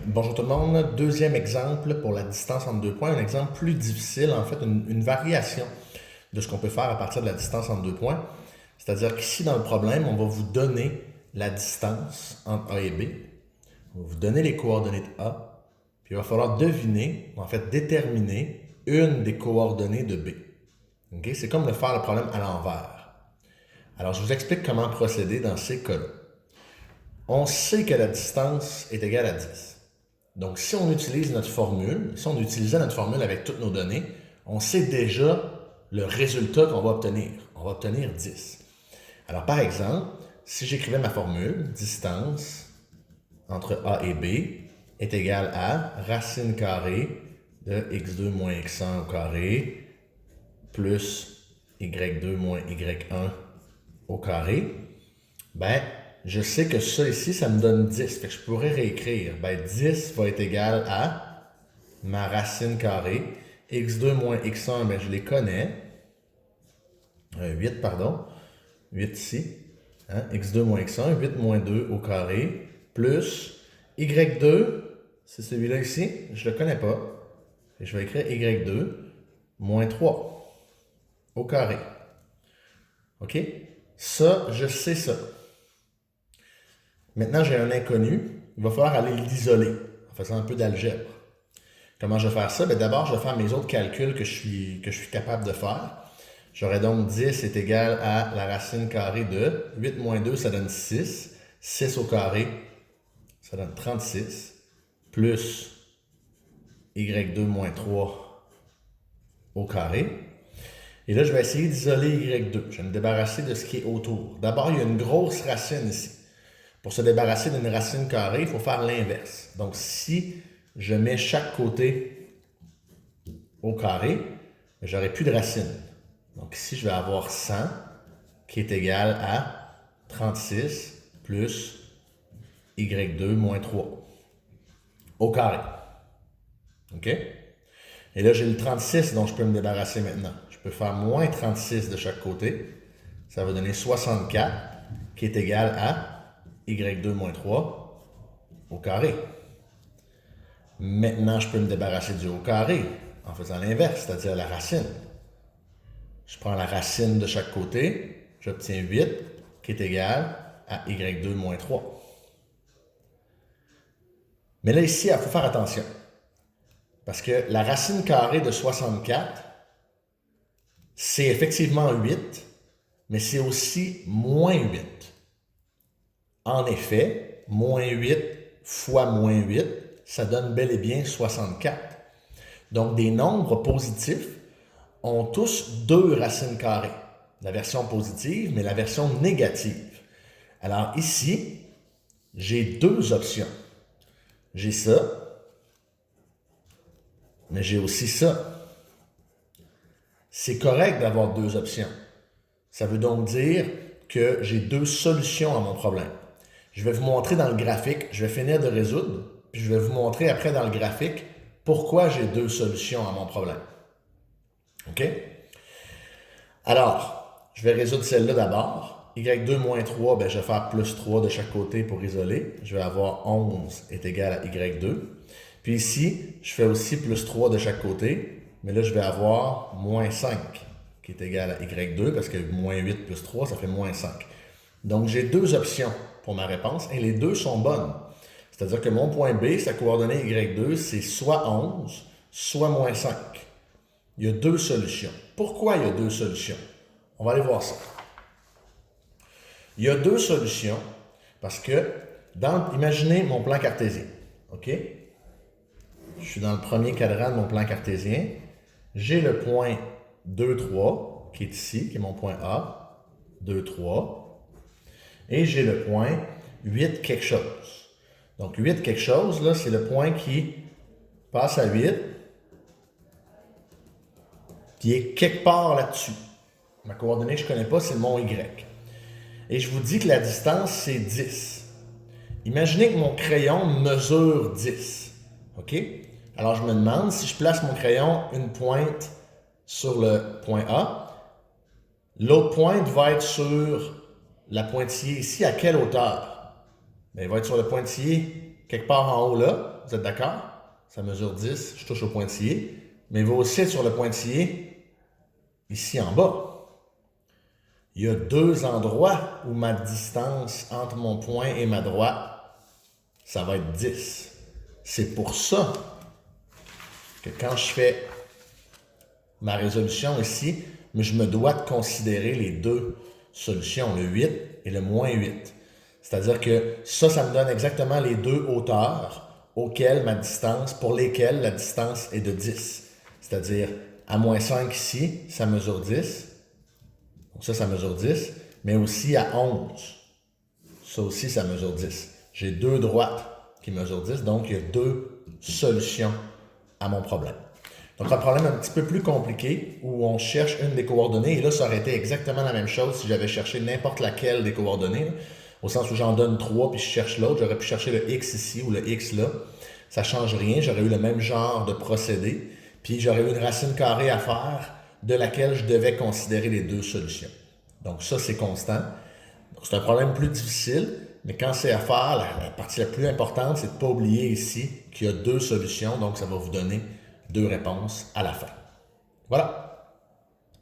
Bonjour tout le monde. Deuxième exemple pour la distance entre deux points. Un exemple plus difficile, en fait, une variation de ce qu'on peut faire à partir de la distance entre deux points. C'est-à-dire qu'ici, dans le problème, on va vous donner la distance entre A et B. On va vous donner les coordonnées de A. Puis il va falloir deviner, en fait, déterminer une des coordonnées de B. Okay? C'est comme de faire le problème à l'envers. Alors, je vous explique comment procéder dans ces cas-là. On sait que la distance est égale à 10. Donc, si on utilise notre formule, si on utilisait notre formule avec toutes nos données, on sait déjà le résultat qu'on va obtenir. On va obtenir 10. Alors, par exemple, si j'écrivais ma formule, distance entre A et B est égale à racine carrée de x2 moins x1 au carré plus y2 moins y1 au carré, ben, je sais que ça ici, ça me donne 10. Fait que je pourrais réécrire. Ben, 10 va être égal à ma racine carrée. x2 moins x1, ben, je les connais. 8, pardon. 8 ici. Hein? x2 moins x1, 8 moins 2 au carré, plus y2, c'est celui-là ici, je ne le connais pas. Et je vais écrire y2 moins 3 au carré. OK? Ça, je sais ça. Maintenant, j'ai un inconnu. Il va falloir aller l'isoler en faisant un peu d'algèbre. Comment je vais faire ça? Bien, d'abord, je vais faire mes autres calculs que je suis capable de faire. J'aurai donc 10 est égal à la racine carrée de 8 moins 2, ça donne 6. 6 au carré, ça donne 36. Plus y2 moins 3 au carré. Et là, je vais essayer d'isoler y2. Je vais me débarrasser de ce qui est autour. D'abord, il y a une grosse racine ici. Pour se débarrasser d'une racine carrée, il faut faire l'inverse. Donc, si je mets chaque côté au carré, j'aurai plus de racine. Donc ici, je vais avoir 100 qui est égal à 36 plus y2 moins 3 au carré. OK? Et là, j'ai le 36 dont je peux me débarrasser maintenant. Je peux faire moins 36 de chaque côté. Ça va donner 64 qui est égal à y2 moins 3 au carré. Maintenant, je peux me débarrasser du au carré en faisant l'inverse, c'est-à-dire la racine. Je prends la racine de chaque côté, j'obtiens 8 qui est égal à y2 moins 3. Mais là, ici, il faut faire attention. Parce que la racine carrée de 64, c'est effectivement 8, mais c'est aussi moins 8. En effet, moins 8 fois moins 8, ça donne bel et bien 64. Donc, des nombres positifs ont tous deux racines carrées. La version positive, mais la version négative. Alors ici, j'ai deux options. J'ai ça, mais j'ai aussi ça. C'est correct d'avoir deux options. Ça veut donc dire que j'ai deux solutions à mon problème. Je vais vous montrer dans le graphique, je vais finir de résoudre, puis je vais vous montrer après dans le graphique pourquoi j'ai deux solutions à mon problème. OK? Alors, je vais résoudre celle-là d'abord. y2 moins 3, ben, je vais faire plus 3 de chaque côté pour isoler. Je vais avoir 11 est égal à y2. Puis ici, je fais aussi plus 3 de chaque côté, mais là, je vais avoir moins 5 qui est égal à y2 parce que moins 8 plus 3, ça fait moins 5. Donc, j'ai deux options pour ma réponse et les deux sont bonnes. C'est-à-dire que mon point B, sa coordonnée y2, c'est soit 11, soit moins 5. Il y a deux solutions. Pourquoi il y a deux solutions? On va aller voir ça. Il y a deux solutions parce que, imaginez mon plan cartésien. OK? Je suis dans le premier cadran de mon plan cartésien. J'ai le point 2, 3 qui est ici, qui est mon point A. 2, 3. Et j'ai le point 8 quelque chose. Donc 8 quelque chose, là, c'est le point qui passe à 8. Puis il est quelque part là-dessus. Ma coordonnée que je ne connais pas, c'est mon Y. Et je vous dis que la distance, c'est 10. Imaginez que mon crayon mesure 10. OK? Alors, je me demande si je place mon crayon une pointe sur le point A, l'autre pointe va être sur la pointillée ici. À quelle hauteur? Bien, il va être sur le pointillé quelque part en haut là, vous êtes d'accord? Ça mesure 10, je touche au pointillé, mais il va aussi être sur le pointillé ici en bas. Il y a deux endroits où ma distance entre mon point et ma droite, ça va être 10. C'est pour ça que quand je fais ma résolution ici, mais je me dois de considérer les deux solutions, le 8 et le moins 8. C'est-à-dire que ça me donne exactement les deux hauteurs pour lesquelles la distance est de 10. C'est-à-dire, à moins 5 ici, ça mesure 10. Donc ça mesure 10. Mais aussi à 11. Ça aussi, ça mesure 10. J'ai deux droites qui mesurent 10, donc il y a deux solutions à mon problème. Donc, un problème un petit peu plus compliqué où on cherche une des coordonnées. Et là, ça aurait été exactement la même chose si j'avais cherché n'importe laquelle des coordonnées. Là, au sens où j'en donne 3 puis je cherche l'autre. J'aurais pu chercher le x ici ou le x là. Ça ne change rien. J'aurais eu le même genre de procédé. Puis j'aurais eu une racine carrée à faire de laquelle je devais considérer les deux solutions. Donc ça, c'est constant. Donc, c'est un problème plus difficile. Mais quand c'est à faire, la partie la plus importante, c'est de ne pas oublier ici qu'il y a deux solutions. Donc, ça va vous donner deux réponses à la fin. Voilà.